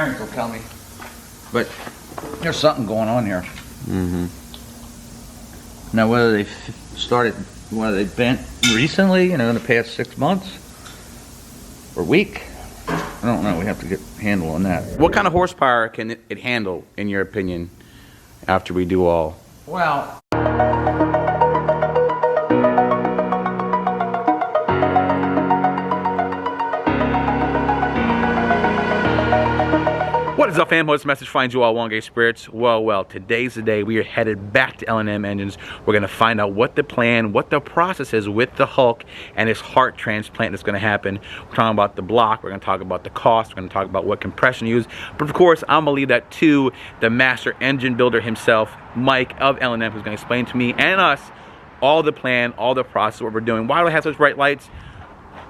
Will tell me, but there's something going on here. Now, whether they've been recently, in the past 6 months or week, I don't know. We have to get a handle on that. What kind of horsepower can it handle, in your opinion, after we do all? Well, what is up, fam? This message finds you all one gay spirits. Well, today's the day. We are headed back to L&M Engines. We're going to find out what the plan, what the process is with the Hulk and his heart transplant that's going to happen. We're talking about the block. We're going to talk about the cost. We're going to talk about what compression to use. But of course, I'm going to leave that to the master engine builder himself, Mike of L&M, who's going to explain to me and us all the plan, all the process, what we're doing. Why do I have such bright lights?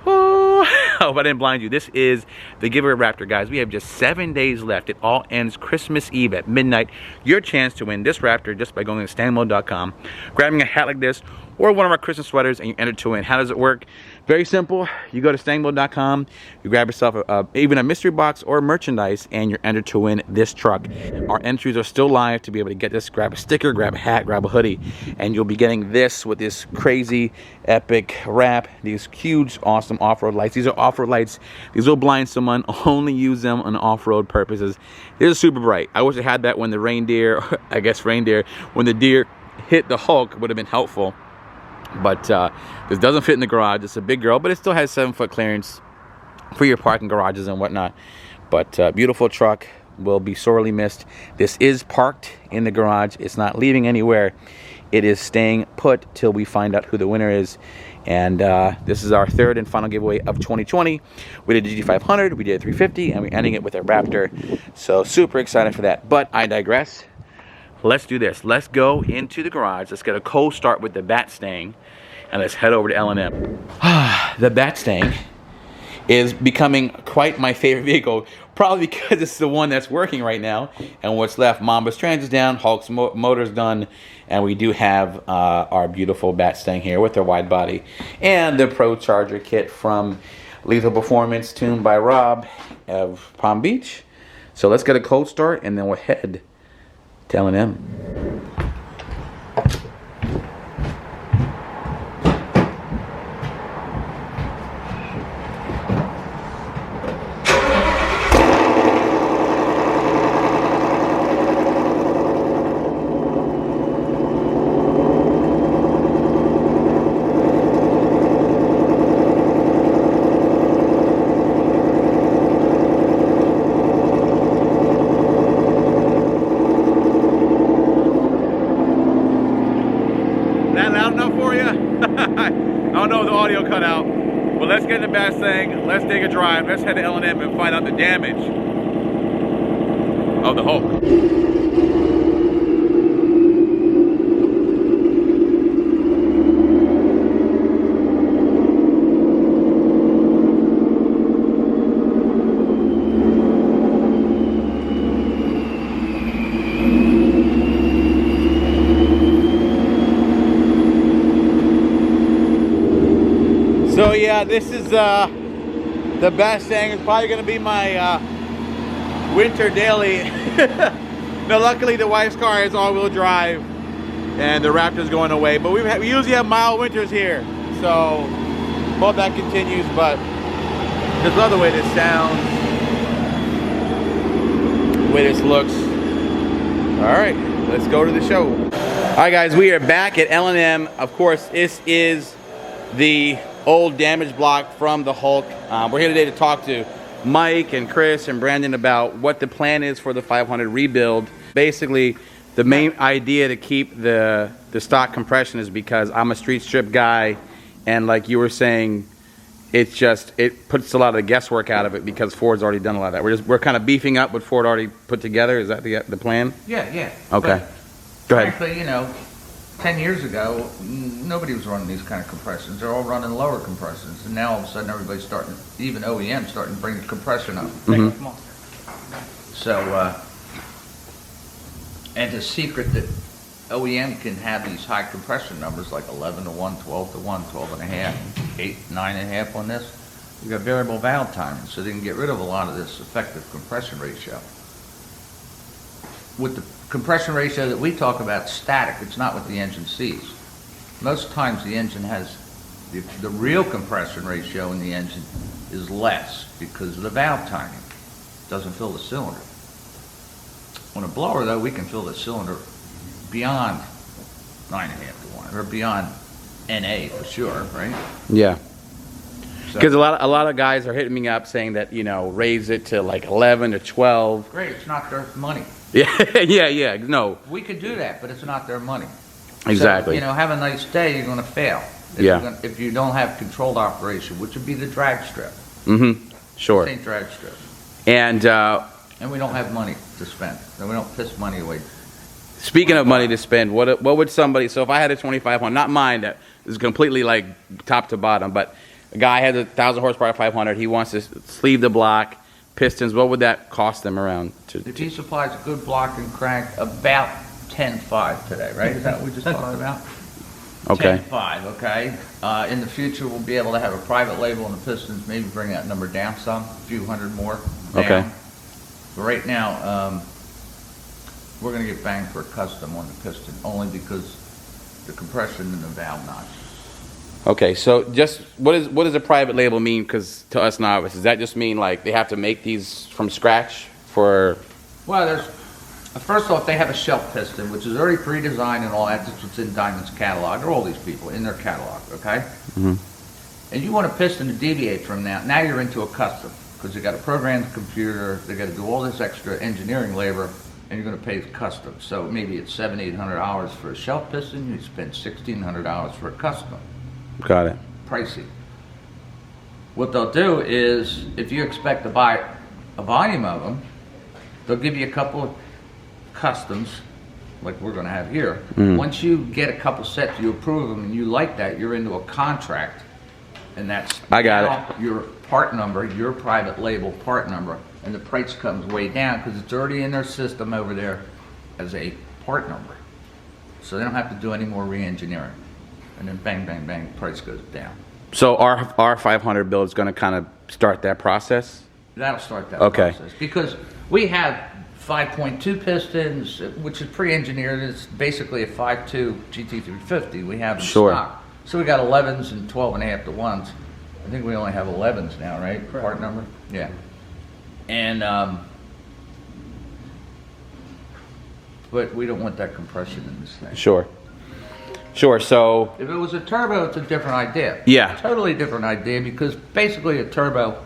Oh, I hope I didn't blind you. This is the giveaway Raptor, guys. We have just 7 days left. It all ends Christmas Eve at midnight. Your chance to win this Raptor just by going to StangMode.com, grabbing a hat like this or one of our Christmas sweaters, and you enter to win. How does it work? Very simple. You go to StangMode.com, you grab yourself even a mystery box or merchandise, and you're entered to win this truck. Our entries are still live to be able to get this. Grab a sticker, grab a hat, grab a hoodie, and you'll be getting this with this crazy, epic wrap, these huge, awesome off-road lights. These are off-road lights. These will blind someone. Only use them on off-road purposes. These are super bright. I wish I had that when the reindeer, when the deer hit the Hulk, would have been helpful. But this doesn't fit in the garage. It's a big girl, but it still has 7-foot clearance for your parking garages and whatnot. But beautiful truck, will be sorely missed. This is parked in the garage. It's not leaving anywhere. It is staying put till we find out who the winner is. And this is our third and final giveaway of 2020. We did a GT500, we did a 350, and we're ending it with a Raptor. So super excited for that. But I digress. Let's do this. Let's go into the garage. Let's get a cold start with the Bat Stang, and let's head over to L&M. The Bat Stang is becoming quite my favorite vehicle, probably because it's the one that's working right now. And what's left, Mamba's trans is down, Hulk's motor's done, and we do have our beautiful Bat Stang here with their wide body and the Supercharger kit from Lethal Performance, tuned by Rob of Palm Beach. So let's get a cold start, and then we'll head to L&M. I don't know if the audio cut out, but let's get in the Bat Stang, let's take a drive, let's head to L&M and find out the damage of the Hulk. So yeah, this is the Bat Stang. It's probably going to be my winter daily. No, luckily the wife's car is all-wheel drive, and the Raptor's going away. But we usually have mild winters here, so hope that continues. But just love the way this sounds, the way this looks. All right, let's go to the show. All right, guys, we are back at L&M. Of course, this is the old damage block from the Hulk. We're here today to talk to Mike and Chris and Brandon about what the plan is for the 500 rebuild. Basically, the main idea to keep the stock compression is because I'm a street strip guy, and like you were saying, it puts a lot of the guesswork out of it because Ford's already done a lot of that. We're kind of beefing up what Ford already put together. Is that the plan? Yeah. Okay. Go ahead. Frankly, 10 years ago, nobody was running these kind of compressions. They're all running lower compressions. And now all of a sudden everybody's starting, even OEM, starting to bring the compression up. Come on. So, and the secret that OEM can have these high compression numbers like 11 to 1, 12 to 1, 12 and a half, 8, 9 and a half on this. We got variable valve timing, so they can get rid of a lot of this effective compression ratio. With the compression ratio that we talk about, static, it's not what the engine sees. Most times the engine has, the real compression ratio in the engine is less because of the valve timing. It doesn't fill the cylinder. On a blower though, we can fill the cylinder beyond 9.5 to 1, or beyond NA for sure, right? Yeah. Because So, a lot of guys are hitting me up saying that, you know, raise it to like 11 or 12. great, it's not their money. Yeah, yeah. No, We could do that, but it's not their money. exactly. So, you know, have a nice day, you're gonna fail. If you don't have controlled operation, which would be the drag strip. Sure. Ain't drag strip. And And we don't have money to spend, and we don't piss money away. speaking of money to spend, what would somebody? So if I had a 2500, not mine, that is completely like top to bottom, but a guy has a 1,000 horsepower 500. He wants to sleeve the block, pistons. What would that cost them around? If he supplies a good block and crank, about 10.5 today, right? Is that what we just talked about? Okay. 10.5, okay. In the future, we'll be able to have a private label on the pistons, maybe bring that number down some, a few hundred more down. Okay. But right now, we're gonna get banged for a custom on the piston, only because the compression and the valve notch. Okay, so just what does a private label mean? Because to us novices, does that just mean like they have to make these from scratch for? Well, there's, first off, they have a shelf piston, which is already pre-designed and all that. That's what's in Diamond's catalog, or all these people, in their catalog, okay? And you want a piston to deviate from that. Now you're into a custom, because you got to program the computer, they got to do all this extra engineering labor, and you're going to pay custom. So maybe it's $700-800 for a shelf piston, you spend $1,600 for a custom. Got it. Pricey. What they'll do is, if you expect to buy a volume of them, they'll give you a couple of customs, like we're going to have here. Once you get a couple sets, you approve them, and you like that, you're into a contract, and that's I got it. Your part number, your private label part number, and the price comes way down because it's already in their system over there as a part number. So they don't have to do any more re-engineering. And then bang, bang, bang, the price goes down. So our 500 build is going to kind of start that process? That'll start that Okay. process. Because we have 5.2 pistons, which is pre-engineered. It's basically a 5.2 GT350 we have in Sure. stock. So we got 11s and 12.5 to 1s. I think we only have 11s now, right? Correct. Part number? Yeah. And, but we don't want that compression in this thing. Sure. Sure, so, If it was a turbo, it's a different idea. Yeah. Totally different idea, because basically a turbo,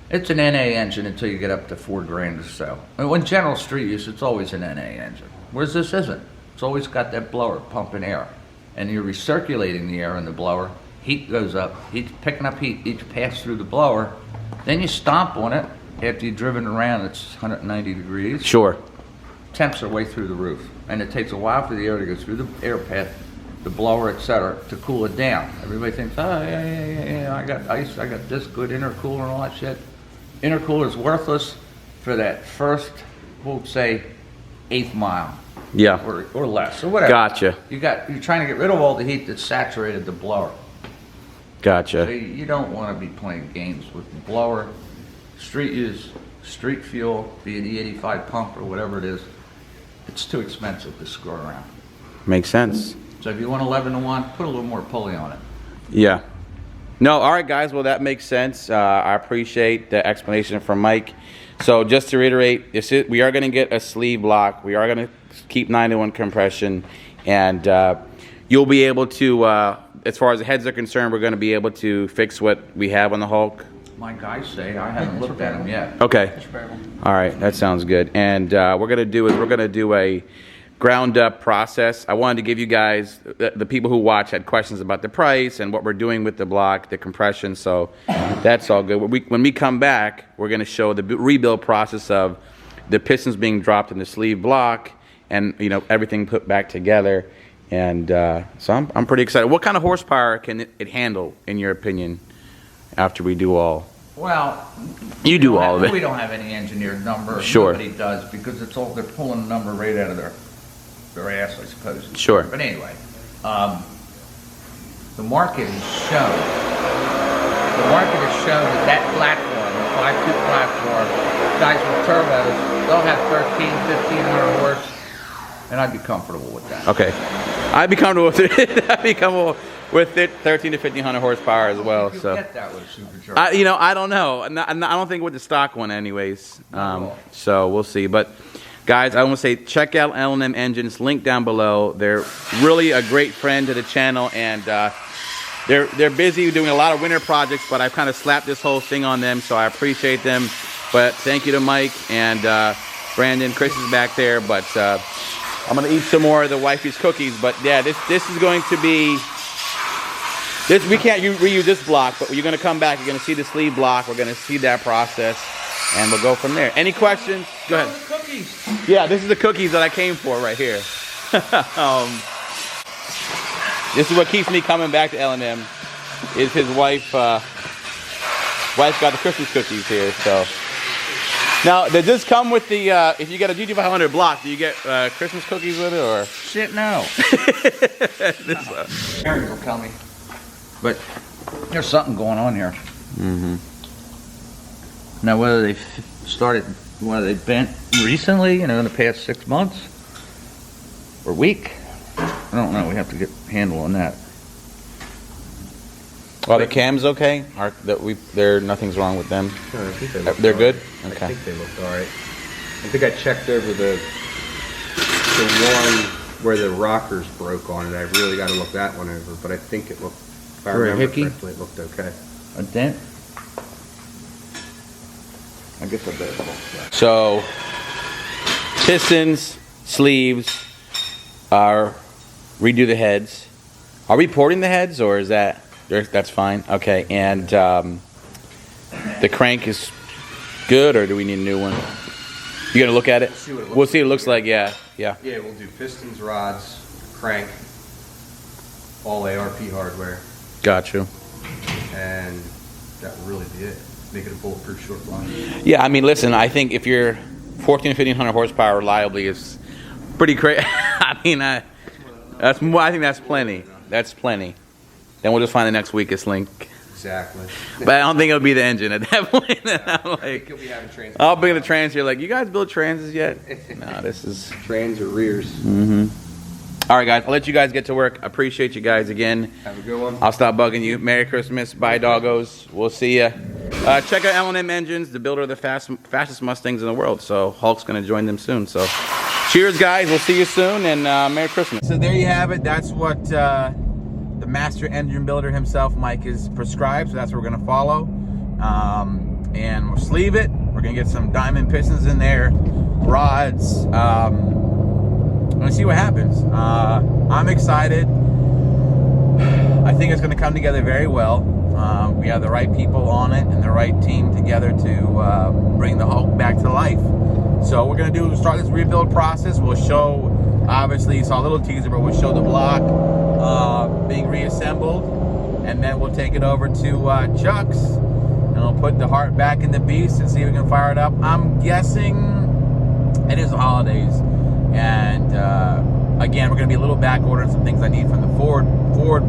it's an NA engine until you get up to $4,000 or so. And when general street use, it's always an NA engine. Whereas this isn't. It's always got that blower pumping air. And you're recirculating the air in the blower. Heat goes up. Heat's picking up heat. Each pass through the blower. Then you stomp on it. After you've driven around, it's 190 degrees. sure. Temps are way through the roof. And it takes a while for the air to go through the air path, the blower, etc., to cool it down. Everybody thinks, oh, yeah, I got ice, I got this good intercooler and all that shit. Intercooler is worthless for that first, we'll say, 1/8 mile. Yeah. Or less, or whatever. Gotcha. You're trying to get rid of all the heat that saturated the blower. So Gotcha. you don't want to be playing games with the blower. Street use, street fuel, be it E85 pump or whatever it is, it's too expensive to screw around. Makes sense. So if you want 11 to 1, put a little more pulley on it. Yeah. No, all right, guys. Well, that makes sense. I appreciate the explanation from Mike. So just to reiterate, we are going to get a sleeve block. We are going to keep 9-to-1 compression. And you'll be able to, as far as the heads are concerned, we're going to be able to fix what we have on the Hulk. My guys say, I haven't looked at them yet. Okay. All right. That sounds good. And we're going to do a ground up process. I wanted to give you guys, the people who watch had questions about the price and what we're doing with the block, the compression, so that's all good. When we come back, we're going to show the rebuild process of the pistons being dropped in the sleeve block and, you know, everything put back together. And so I'm pretty excited. What kind of horsepower can it handle, in your opinion, after we do all? Well, You do all of it. We don't have any engineered number. Sure. Nobody does, because it's all, they're pulling a number right out of their ass, I suppose. Sure. But anyway, the market has show that that platform, the 5.2 platform, guys with turbos, they'll have 1,500 horse, and I'd be comfortable with that. Okay, I'd be comfortable with it. I'd be comfortable with it, 1,300 to 1,500 horsepower as well. You So, get that with a Supercharger. you know, I don't know. I don't think with the stock one, anyways. So we'll see. But guys, I want to say check out L&M Engines. Link down below. They're really a great friend to the channel, and they're busy doing a lot of winter projects. But I've kind of slapped this whole thing on them, so I appreciate them. But thank you to Mike and Brandon. Chris is back there, but I'm gonna eat some more of the wifey's cookies. But yeah, this is going to be this. We can't reuse this block, but you're gonna come back. You're gonna see the sleeve block. We're gonna see that process, and we'll go from there. Any questions? Go ahead. Cookies. Yeah, this is the cookies that I came for right here. This is what keeps me coming back to L&M. Is his wife? Wife got the Christmas cookies here, so. Now, does this come with the, if you get a GT500 block, do you get Christmas cookies with it, or? Shit, no. Parents will tell me. But there's something going on here. Mm-hmm. Now, whether they've been recently, you know, in the past 6 months, or week, I don't know. We have to get a handle on that. Are the cams okay? Nothing's wrong with them? No, I think they look They're good? right. Okay. I think they looked all right. I think I checked over the one where the rockers broke on it. I really got to look that one over, but I think it looked, if I For a remember hickey? correctly, it looked okay. A dent? I guess I better look. So, pistons, sleeves, redo the heads. Are we porting the heads, or is that's fine? Okay, and the crank is good, or do we need a new one? You gonna look at it? We'll see what it looks like. Yeah. Yeah, we'll do pistons, rods, crank, all ARP hardware, Got you. and that would really be it. Make it a bulletproof short line. Yeah, I mean, listen, I think if you're 1,400 to 1,500 horsepower reliably is pretty crazy. I mean, I think that's plenty. That's plenty. Then we'll just find the next weakest link. Exactly. But I don't think it'll be the engine at that point. I'm I like, think you'll be having trans. I'll bring the trans here. Like, you guys build transes yet? No, this is. Trans or rears. Mm-hmm. All right, guys. I'll let you guys get to work. I appreciate you guys again. Have a good one. I'll stop bugging you. Merry Christmas. Bye, doggos. We'll see ya. Check out L&M Engines, the builder of the fastest Mustangs in the world. So Hulk's going to join them soon. So cheers, guys. We'll see you soon, and Merry Christmas. So there you have it. That's what the master engine builder himself, Mike, is prescribed. So that's what we're going to follow. And we'll sleeve it. We're going to get some diamond pistons in there, rods. We're going to see what happens. I'm excited. I think it's going to come together very well. We have the right people on it and the right team together to bring the Hulk back to life. So we're going to start this rebuild process. We'll show, obviously you saw a little teaser, but we'll show the block being reassembled, and then we'll take it over to Chuck's, and we'll put the heart back in the beast and see if we can fire it up. I'm guessing it is the holidays, and again, we're going to be a little back ordering some things I need from the Ford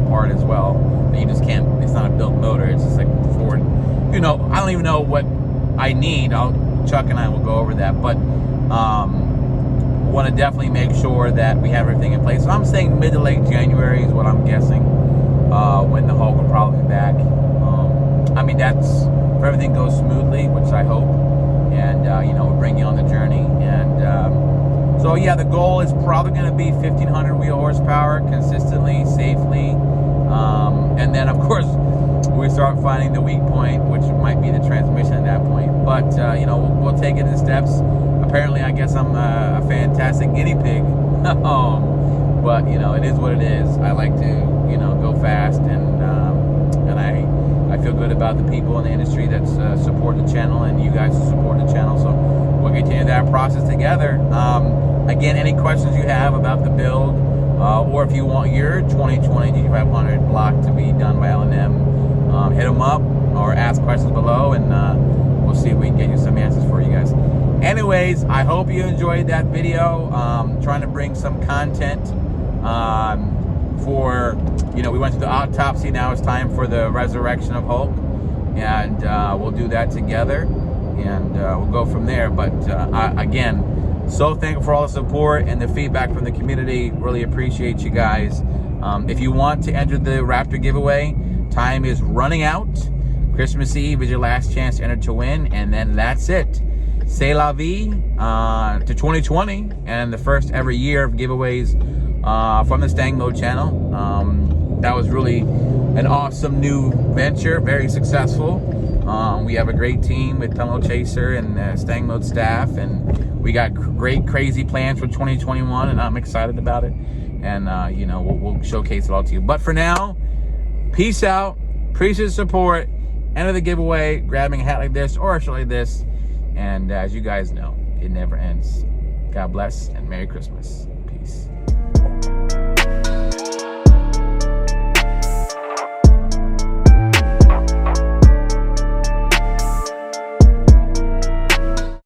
part as well. You just can't, it's not a built motor, it's just like Ford. You know, I don't even know what I need. Chuck and I will go over that, but want to definitely make sure that we have everything in place. So I'm saying mid to late January is what I'm guessing, when the Hulk will probably be back. I mean, that's if everything goes smoothly, which I hope, and you know, we'll bring you on the journey. And so yeah, the goal is probably going to be 1,500 wheel horsepower consistently, safely, and then of course we start finding the weak point, which might be the transmission at that point. But you know, we'll take it in steps. Apparently, I guess I'm a fantastic guinea pig, but you know, it is what it is. I like to, you know, go fast, and I feel good about the people in the industry that support the channel, and you guys support the channel. So we'll continue that process together. Again, any questions you have about the build, or if you want your 2020 GT500 block to be done by L&M, hit them up or ask questions below, and we'll see if we can get you some answers for you guys. Anyways, I hope you enjoyed that video. Trying to bring some content for, you know, we went to the autopsy. Now it's time for the resurrection of Hulk. and we'll do that together, and we'll go from there. But again, so thankful for all the support and the feedback from the community. Really appreciate you guys. If you want to enter the Raptor giveaway, time is running out. Christmas Eve is your last chance to enter to win, and then that's it. C'est la vie to 2020 and the first ever year of giveaways from the StangMode channel. That was really an awesome new venture, very successful. We have a great team with Tunnel Chaser and StangMode staff, and we got great, crazy plans for 2021, and I'm excited about it. And you know, we'll showcase it all to you. But for now, peace out. Appreciate the support. Enter the giveaway, grabbing a hat like this or a shirt like this. And as you guys know, it never ends. God bless and Merry Christmas. Peace.